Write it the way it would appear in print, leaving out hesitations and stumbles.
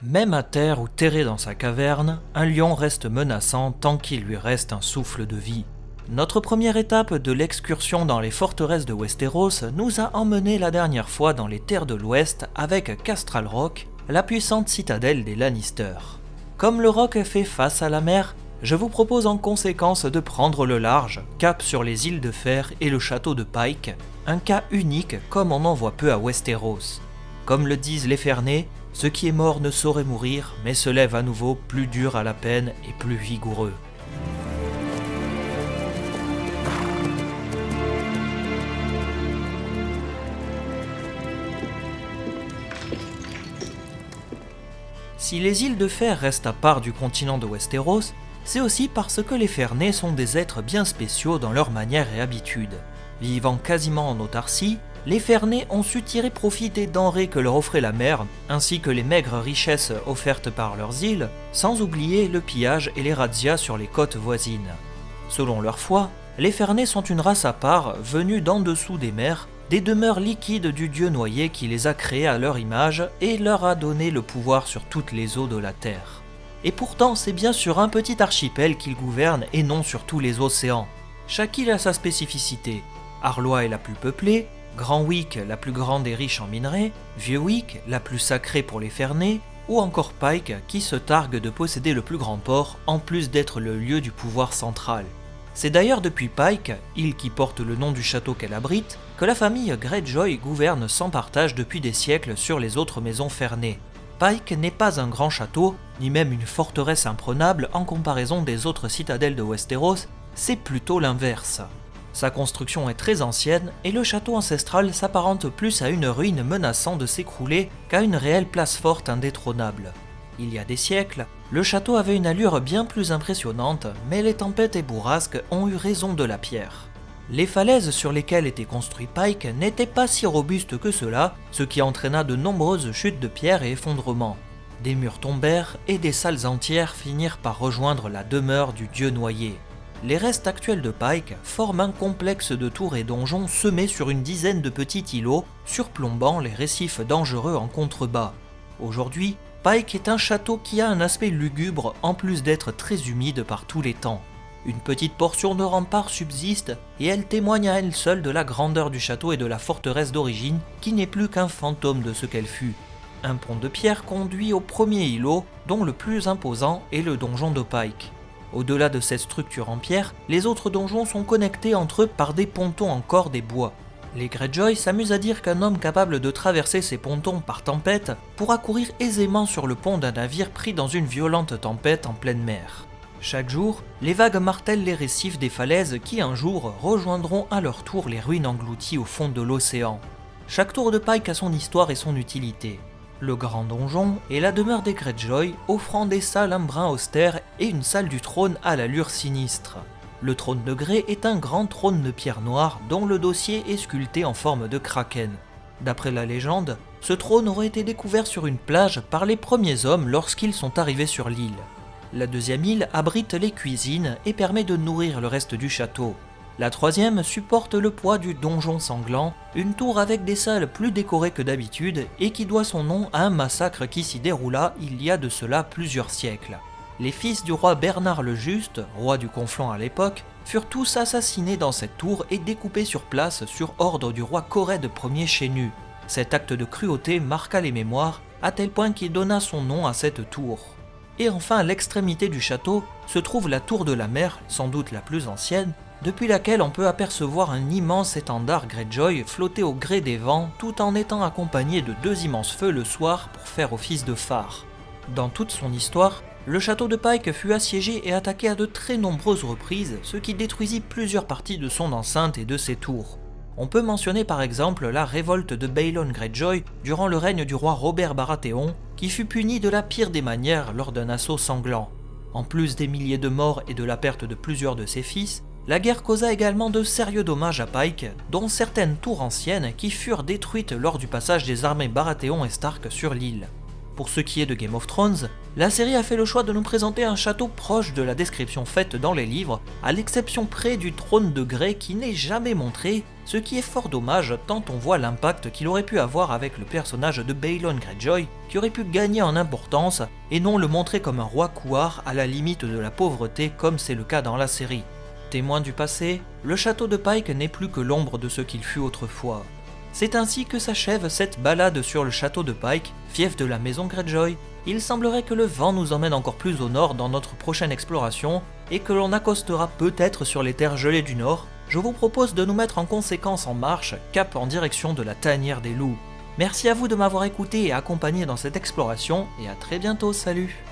Même à terre ou terré dans sa caverne, un lion reste menaçant tant qu'il lui reste un souffle de vie. Notre première étape de l'excursion dans les forteresses de Westeros nous a emmenés la dernière fois dans les terres de l'Ouest avec Castral Rock, la puissante citadelle des Lannister. Comme le roc fait face à la mer, je vous propose en conséquence de prendre le large, cap sur les îles de Fer et le château de Pike, un cas unique comme on en voit peu à Westeros. Comme le disent les Fernés, ce qui est mort ne saurait mourir, mais se lève à nouveau plus dur à la peine et plus vigoureux. Si les îles de Fer restent à part du continent de Westeros, c'est aussi parce que les Fernés sont des êtres bien spéciaux dans leurs manières et habitudes. Vivant quasiment en autarcie, les Fernés ont su tirer profit des denrées que leur offrait la mer, ainsi que les maigres richesses offertes par leurs îles, sans oublier le pillage et les razzias sur les côtes voisines. Selon leur foi, les Fernés sont une race à part, venue d'en dessous des mers, des demeures liquides du dieu noyé qui les a créés à leur image et leur a donné le pouvoir sur toutes les eaux de la terre. Et pourtant, c'est bien sur un petit archipel qu'ils gouvernent et non sur tous les océans. Chaque île a sa spécificité. Arlois est la plus peuplée, Grand Wick la plus grande et riche en minerais, Vieux Wick la plus sacrée pour les Fernés, ou encore Pike qui se targue de posséder le plus grand port en plus d'être le lieu du pouvoir central. C'est d'ailleurs depuis Pike, île qui porte le nom du château qu'elle abrite, que la famille Greyjoy gouverne sans partage depuis des siècles sur les autres maisons Fernées. Pike n'est pas un grand château, ni même une forteresse imprenable en comparaison des autres citadelles de Westeros, c'est plutôt l'inverse. Sa construction est très ancienne et le château ancestral s'apparente plus à une ruine menaçant de s'écrouler qu'à une réelle place forte indétrônable. Il y a des siècles, le château avait une allure bien plus impressionnante, mais les tempêtes et bourrasques ont eu raison de la pierre. Les falaises sur lesquelles était construit Pike n'étaient pas si robustes que cela, ce qui entraîna de nombreuses chutes de pierre et effondrements. Des murs tombèrent et des salles entières finirent par rejoindre la demeure du dieu noyé. Les restes actuels de Pike forment un complexe de tours et donjons semés sur une dizaine de petits îlots, surplombant les récifs dangereux en contrebas. Aujourd'hui, Pike est un château qui a un aspect lugubre en plus d'être très humide par tous les temps. Une petite portion de rempart subsiste et elle témoigne à elle seule de la grandeur du château et de la forteresse d'origine qui n'est plus qu'un fantôme de ce qu'elle fut. Un pont de pierre conduit au premier îlot, dont le plus imposant est le donjon de Pike. Au-delà de cette structure en pierre, les autres donjons sont connectés entre eux par des pontons en corde et bois. Les Greyjoy s'amusent à dire qu'un homme capable de traverser ces pontons par tempête pourra courir aisément sur le pont d'un navire pris dans une violente tempête en pleine mer. Chaque jour, les vagues martèlent les récifs des falaises qui un jour rejoindront à leur tour les ruines englouties au fond de l'océan. Chaque tour de Pike a son histoire et son utilité. Le grand donjon est la demeure des Greyjoy, offrant des salles un brin austère et une salle du trône à l'allure sinistre. Le trône de Grey est un grand trône de pierre noire dont le dossier est sculpté en forme de kraken. D'après la légende, ce trône aurait été découvert sur une plage par les premiers hommes lorsqu'ils sont arrivés sur l'île. La deuxième île abrite les cuisines et permet de nourrir le reste du château. La troisième supporte le poids du donjon sanglant, une tour avec des salles plus décorées que d'habitude et qui doit son nom à un massacre qui s'y déroula il y a de cela plusieurs siècles. Les fils du roi Bernard le Juste, roi du Conflent à l'époque, furent tous assassinés dans cette tour et découpés sur place sur ordre du roi Corrède Ier Chénu. Cet acte de cruauté marqua les mémoires, à tel point qu'il donna son nom à cette tour. Et enfin, à l'extrémité du château se trouve la tour de la mer, sans doute la plus ancienne, depuis laquelle on peut apercevoir un immense étendard Greyjoy flotter au gré des vents tout en étant accompagné de deux immenses feux le soir pour faire office de phare. Dans toute son histoire, le château de Pike fut assiégé et attaqué à de très nombreuses reprises, ce qui détruisit plusieurs parties de son enceinte et de ses tours. On peut mentionner par exemple la révolte de Balon Greyjoy durant le règne du roi Robert Baratheon, qui fut puni de la pire des manières lors d'un assaut sanglant. En plus des milliers de morts et de la perte de plusieurs de ses fils, la guerre causa également de sérieux dommages à Pike, dont certaines tours anciennes qui furent détruites lors du passage des armées Baratheon et Stark sur l'île. Pour ce qui est de Game of Thrones, la série a fait le choix de nous présenter un château proche de la description faite dans les livres, à l'exception près du trône de Grey qui n'est jamais montré, ce qui est fort dommage tant on voit l'impact qu'il aurait pu avoir avec le personnage de Balon Greyjoy, qui aurait pu gagner en importance et non le montrer comme un roi couard à la limite de la pauvreté comme c'est le cas dans la série. Témoin du passé, le château de Pike n'est plus que l'ombre de ce qu'il fut autrefois. C'est ainsi que s'achève cette balade sur le château de Pike, fief de la maison Greyjoy. Il semblerait que le vent nous emmène encore plus au nord dans notre prochaine exploration et que l'on accostera peut-être sur les terres gelées du nord. Je vous propose de nous mettre en conséquence en marche, cap en direction de la tanière des loups. Merci à vous de m'avoir écouté et accompagné dans cette exploration et à très bientôt, salut!